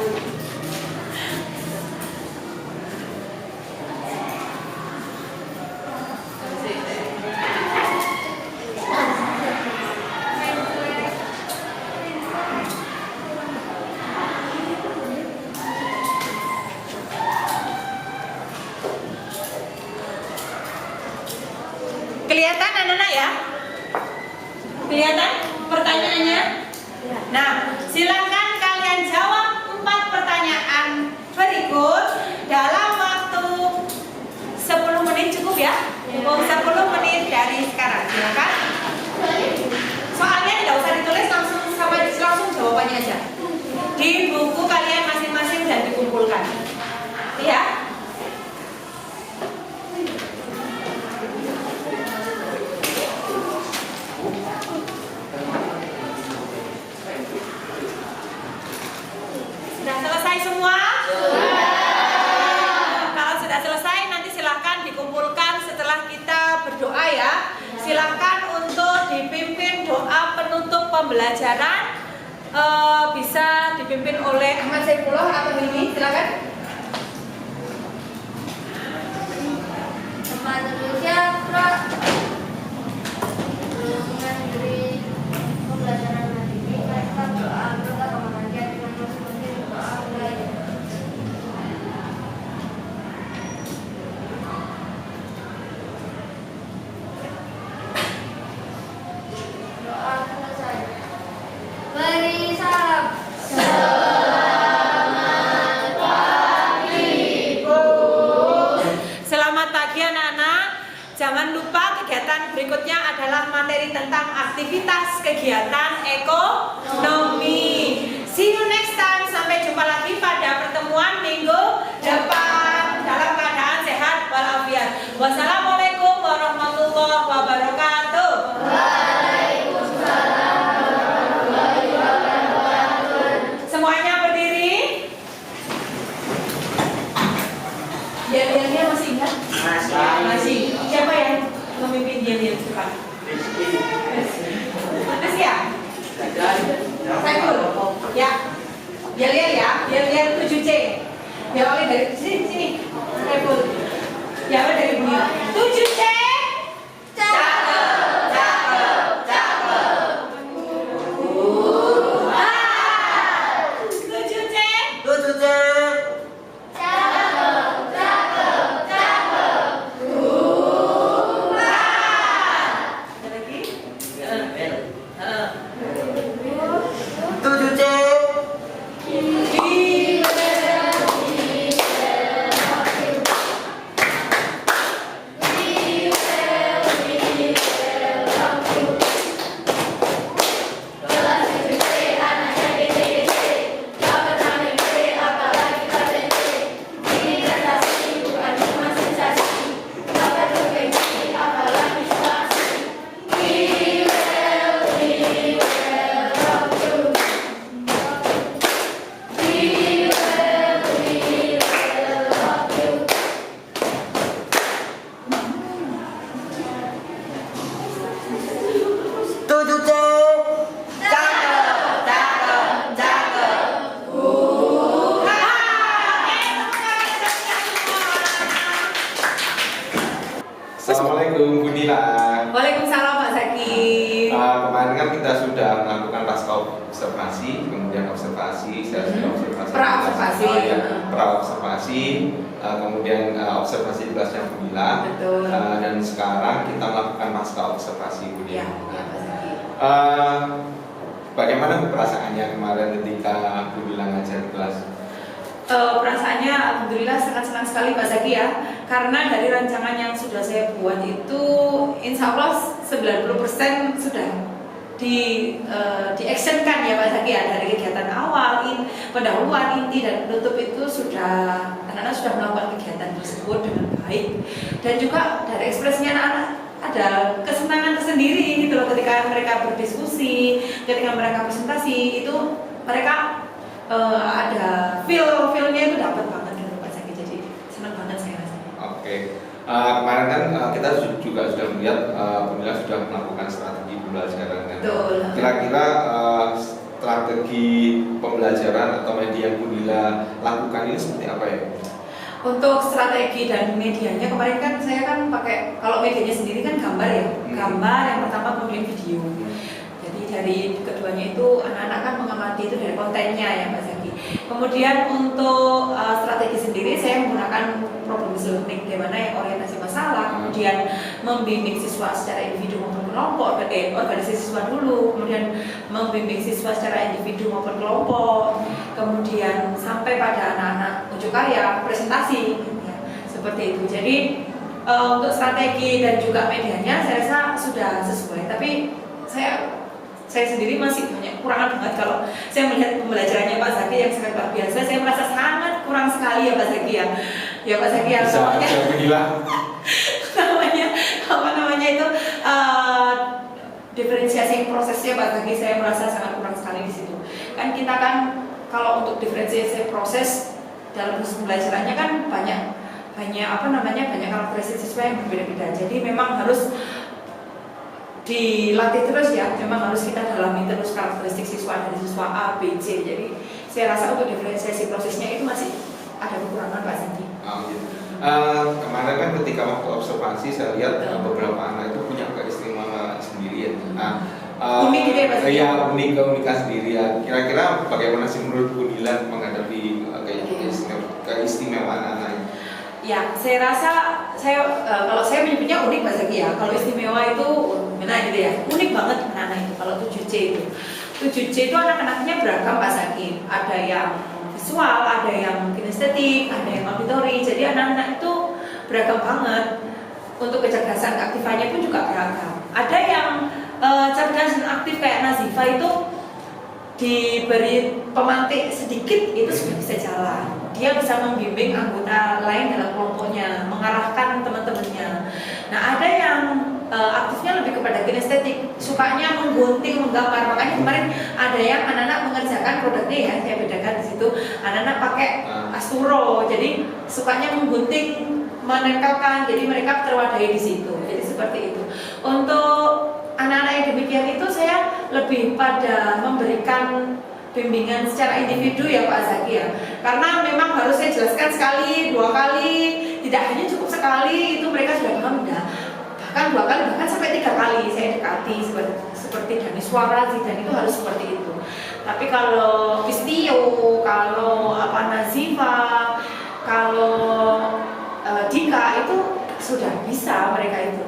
[SPEAKER 2] Kelihatan anak-anak ya? Kelihatan pertanyaannya? Nah, silakan kalian jawab 4 pertanyaan berikut dalam waktu 10 menit cukup ya? Cukup 10 menit dari sekarang, silakan. Soalnya tidak usah ditulis, langsung jawabannya aja. Di buku kalian masing-masing dan dikumpulkan. Iya? Sudah selesai semua? Kalau sudah selesai nanti silahkan dikumpulkan setelah kita berdoa ya. Silahkan untuk dipimpin doa penutup pembelajaran. Bisa dipimpin oleh Ahmad Saifullah atau ini, silakan.
[SPEAKER 3] Teman Indonesia, mengakhiri pembelajaran hari ini, kita doa kita kemenangan dengan masing-masing doa mulai. Doa selesai. Beri salam.
[SPEAKER 2] Selamat pagi anak-anak. Jangan lupa kegiatan berikutnya adalah materi tentang aktivitas kegiatan ekonomi. See you next time. Sampai jumpa lagi pada pertemuan minggu depan dalam keadaan sehat walafiat. Wassalamualaikum warahmatullahi wabarakatuh. Semuanya berdiri. Yel-yelnya masih ingat? Masih. Siapa yang memimpin yel-yel cepat? Rizky ya? Saiful. Ya. Yel-yel ya. Yel-yel 7C. Diawali dari sini. Saiful. Diawali dari bunyi 7C. Cakep. Cakep. Cakep. 7C.
[SPEAKER 8] 7C.
[SPEAKER 2] Ada lagi?
[SPEAKER 8] 7C.
[SPEAKER 1] Assalamualaikum Bu Nila.
[SPEAKER 2] Waalaikumsalam Pak Zaki.
[SPEAKER 1] Kemarin kan kita sudah melakukan pasca observasi, kemudian observasi, saya sudah observasi,
[SPEAKER 2] Pra-observasi.
[SPEAKER 1] Pra-observasi, kemudian observasi di kelasnya Bu Nila.
[SPEAKER 2] Betul.
[SPEAKER 1] Dan sekarang kita melakukan pasca observasi Bu Nila.
[SPEAKER 2] Ya, Pak Zaki.
[SPEAKER 1] Bagaimana Bu perasaannya kemarin ketika Bu Nila ngajar di kelas?
[SPEAKER 2] Perasaannya alhamdulillah sangat senang sekali Pak Zaki ya, karena dari rancangan yang sudah saya buat itu insya Allah 90% sudah di actionkan ya Pak Zaki ya, dari kegiatan awal, pendahuluan, inti dan penutup itu sudah anak-anak sudah melakukan kegiatan tersebut dengan baik, dan juga dari ekspresinya anak-anak ada kesenangan tersendiri gitu loh ketika mereka berdiskusi, ketika mereka presentasi itu mereka ada feel-nya itu dapat banget gitu Pak Zaki, jadi senang banget saya rasanya.
[SPEAKER 1] Oke. Kemarin kan kita juga sudah melihat Bu Nila sudah melakukan strategi pembelajaran kan.
[SPEAKER 2] Betul.
[SPEAKER 1] Kira-kira strategi pembelajaran atau media yang Bu Nila lakukan ini seperti apa ya?
[SPEAKER 2] Untuk strategi dan medianya kemarin kan saya kan pakai, kalau medianya sendiri kan gambar ya, gambar yang pertama kemudian video. Jadi dari keduanya itu anak-anak kan mengamati itu dari kontennya ya Pak Zaki. Kemudian untuk strategi sendiri saya menggunakan problem solving, di mana yang orientasi masalah, kemudian membimbing siswa secara individu maupun kelompok, organisasi siswa dulu, kemudian membimbing siswa secara individu maupun kelompok, kemudian sampai pada anak-anak baju karya, presentasi, ya, seperti itu. Jadi untuk strategi dan juga medianya saya rasa sudah sesuai. Tapi saya sendiri masih banyak kekurangan banget kalau saya melihat pembelajarannya Pak Zaki yang sangat luar biasa. Saya merasa sangat kurang sekali ya Pak Zaki ya. Ya Pak Zaki ya.
[SPEAKER 1] Bisa bilang.
[SPEAKER 2] namanya itu diferensiasi prosesnya Pak Zaki, saya merasa sangat kurang sekali di situ. Kan kita kan kalau untuk diferensiasi proses dalam proses pembelajarannya kan banyak karakteristik siswa yang berbeda-beda. Jadi memang harus dilatih terus ya, memang harus kita dalami terus karakteristik siswa dari siswa A, B, C. Jadi saya rasa untuk diferensiasi prosesnya itu masih ada kekurangan Pak Zaki.
[SPEAKER 1] Gitu. Kemarin kan ketika waktu observasi saya lihat beberapa anak itu punya keistimewaan sendiri ya.
[SPEAKER 2] Unik gitu ya Pak Zaki?
[SPEAKER 1] Iya, keunikan sendiri ya. Kira-kira bagaimana sih menurut Bu Dilan menghadapi keistimewaan anak ini?
[SPEAKER 2] Ya, saya rasa kalau saya menyebutnya unik Pak Zaki ya. Kalau istimewa itu benar gitu ya. Unik banget anak-anak itu. Kalau 7C itu. 7C itu anak-anaknya beragam Pak Zaki. Ada yang visual, ada yang kinestetik, ada yang auditori. Jadi anak-anak itu beragam banget. Untuk kecerdasan keaktifannya pun juga beragam. Ada yang cerdas dan aktif kayak Nazifa itu diberi pemantik sedikit itu sudah bisa jalan. Dia bisa membimbing anggota lain dalam kelompoknya, mengarahkan teman-temannya. Nah, ada yang aktifnya lebih kepada kinestetik, sukanya menggunting, menggambar. Makanya kemarin ada yang anak-anak mengerjakan produknya ya, saya bedakan di situ. Anak-anak pakai asturo, jadi sukanya menggunting, menempelkan. Jadi mereka terwadahi di situ. Jadi seperti itu. Untuk anak-anak yang demikian itu saya lebih pada memberikan bimbingan secara individu ya Pak Zaki ya, karena memang harus saya jelaskan sekali, 2 kali, tidak hanya cukup sekali itu mereka sudah paham enggak, bahkan 2 kali, bahkan sampai 3 kali saya dekati seperti Daniswara dan itu harus seperti itu. Tapi kalau Istio, kalau Nazifa, kalau Dika itu sudah bisa, mereka itu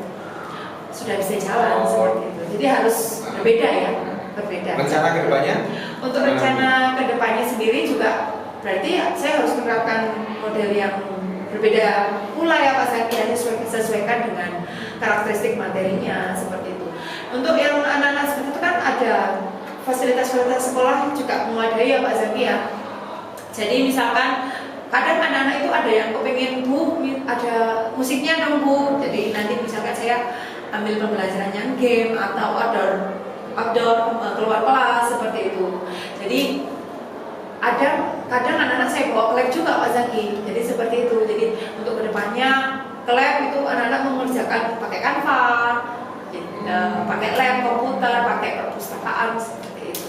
[SPEAKER 2] sudah bisa jalan seperti itu. Jadi harus berbeda ya. Berbeda.
[SPEAKER 1] Rencana kedepannya?
[SPEAKER 2] Untuk rencana kedepannya sendiri juga berarti saya harus menerapkan model yang berbeda pula ya Pak Zaki, ya, sesuaikan dengan karakteristik materinya seperti itu. Untuk yang anak-anak seperti itu kan ada fasilitas-fasilitas sekolah juga memadai ya Pak Zaki ya. Jadi misalkan kadang anak-anak itu ada yang kepengen Bu, ada musiknya dong Bu. Jadi nanti misalkan saya ambil pembelajarannya game atau outdoor keluar kelas seperti itu. Jadi ada kadang anak-anak saya bawa ke lab juga Pak Zaki. Jadi seperti itu. Jadi untuk kedepannya ke lab itu anak-anak mengerjakan pakai Canva, pakai lab komputer, pakai perpustakaan seperti itu.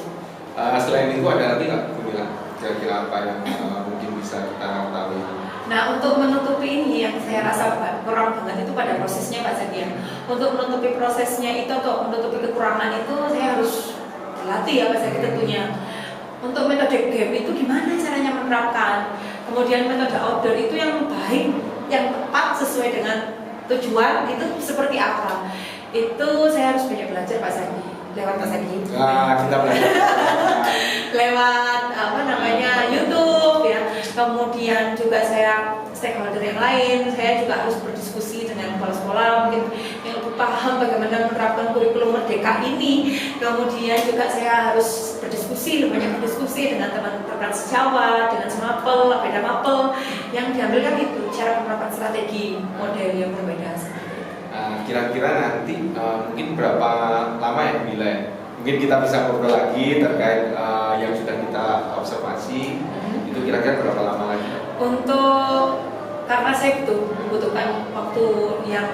[SPEAKER 1] Selain itu ada lagi nggak Bu Dilan? Kira-kira apa yang mungkin bisa kita tahu?
[SPEAKER 2] Nah, untuk menutupi ini yang saya rasa kurang banget itu pada prosesnya Pak Zaki. Untuk menutupi prosesnya itu, untuk menutupi kekurangan itu saya harus berlatih ya Pak Zaki tentunya. Untuk metode game itu gimana caranya menerapkan, kemudian metode outdoor itu yang baik, yang tepat sesuai dengan tujuan itu seperti apa. Itu saya harus banyak belajar Pak Zaki, lewat Pak Zaki.
[SPEAKER 1] Kita belajar.
[SPEAKER 2] Lewat YouTube ya. Kemudian juga saya stakeholder yang lain, saya juga harus berdiskusi dengan kepala sekolah mungkin yang lebih paham bagaimana menerapkan kurikulum Merdeka ini. Kemudian juga saya harus banyak berdiskusi dengan teman-teman sejawat, dengan semapel, beda mapel yang diambilkan itu cara penerapan strategi model yang berbeda.
[SPEAKER 1] Kira-kira nanti mungkin berapa lama ya Bu Dilan? Mungkin kita bisa ngobrol lagi terkait yang sudah kita observasi. Itu kira-kira berapa lama lagi?
[SPEAKER 2] Karena saya membutuhkan waktu yang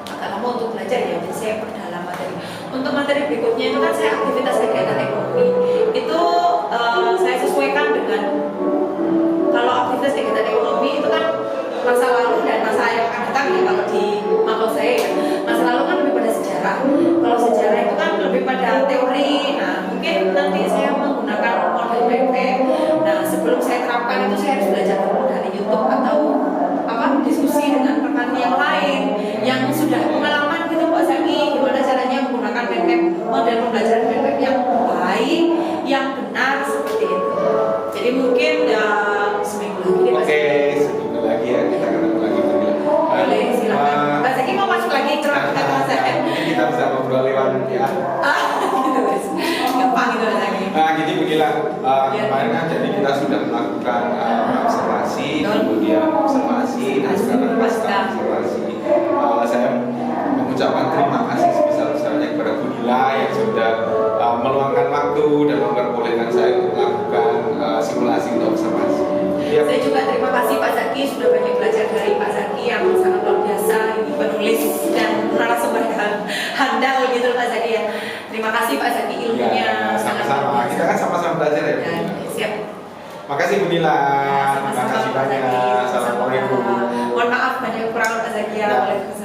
[SPEAKER 2] agak lama untuk belajar ya, jadi saya perdalam materi. Untuk materi berikutnya itu kan saya aktivitas kegiatan ekonomi. Itu saya sesuaikan dengan, kalau aktivitas kegiatan ekonomi itu kan masa lalu dan masa yang akan datang ya. Kalau di mapel saya ya, masa lalu kan lebih pada sejarah. Kalau sejarah itu kan lebih pada teori. Nah, mungkin nanti saya menggunakan model PP. Nah, sebelum saya terapkan itu saya harus belajar dulu dari YouTube atau diskusi dengan rekan yang lain yang sudah pengalaman gitu Pak Zaki, gimana caranya menggunakan PP, model pembelajaran PP yang
[SPEAKER 1] Ya, kemarin kan jadi kita sudah melakukan observasi, kemudian observasi, dan sekarang pasca observasi. Saya mengucapkan terima kasih sebesar-besarnya kepada Bu Dila yang sudah meluangkan waktu dan memperbolehkan saya untuk melakukan simulasi untuk observasi. Ya.
[SPEAKER 2] Saya juga terima kasih Pak Zaki, sudah banyak belajar dari Pak Zaki yang sangat luar biasa, ini penulis dan narasumber handal gitu Pak Zaki ya. Terima kasih Pak Zaki, ilmunya sangat luar
[SPEAKER 1] sama-sama.
[SPEAKER 2] biasa.
[SPEAKER 1] Kita kan sama-sama belajar ya.
[SPEAKER 2] Ya, siap.
[SPEAKER 1] Makasih Bu Dila.
[SPEAKER 2] Ya,
[SPEAKER 1] Terima
[SPEAKER 2] sama-sama
[SPEAKER 1] kasih
[SPEAKER 2] Pak Zaki.
[SPEAKER 1] banyak. Assalamualaikum.
[SPEAKER 2] Mohon maaf banyak kekurangan Pak Zaki ya.
[SPEAKER 1] Ya.
[SPEAKER 2] Waalaikumsalam.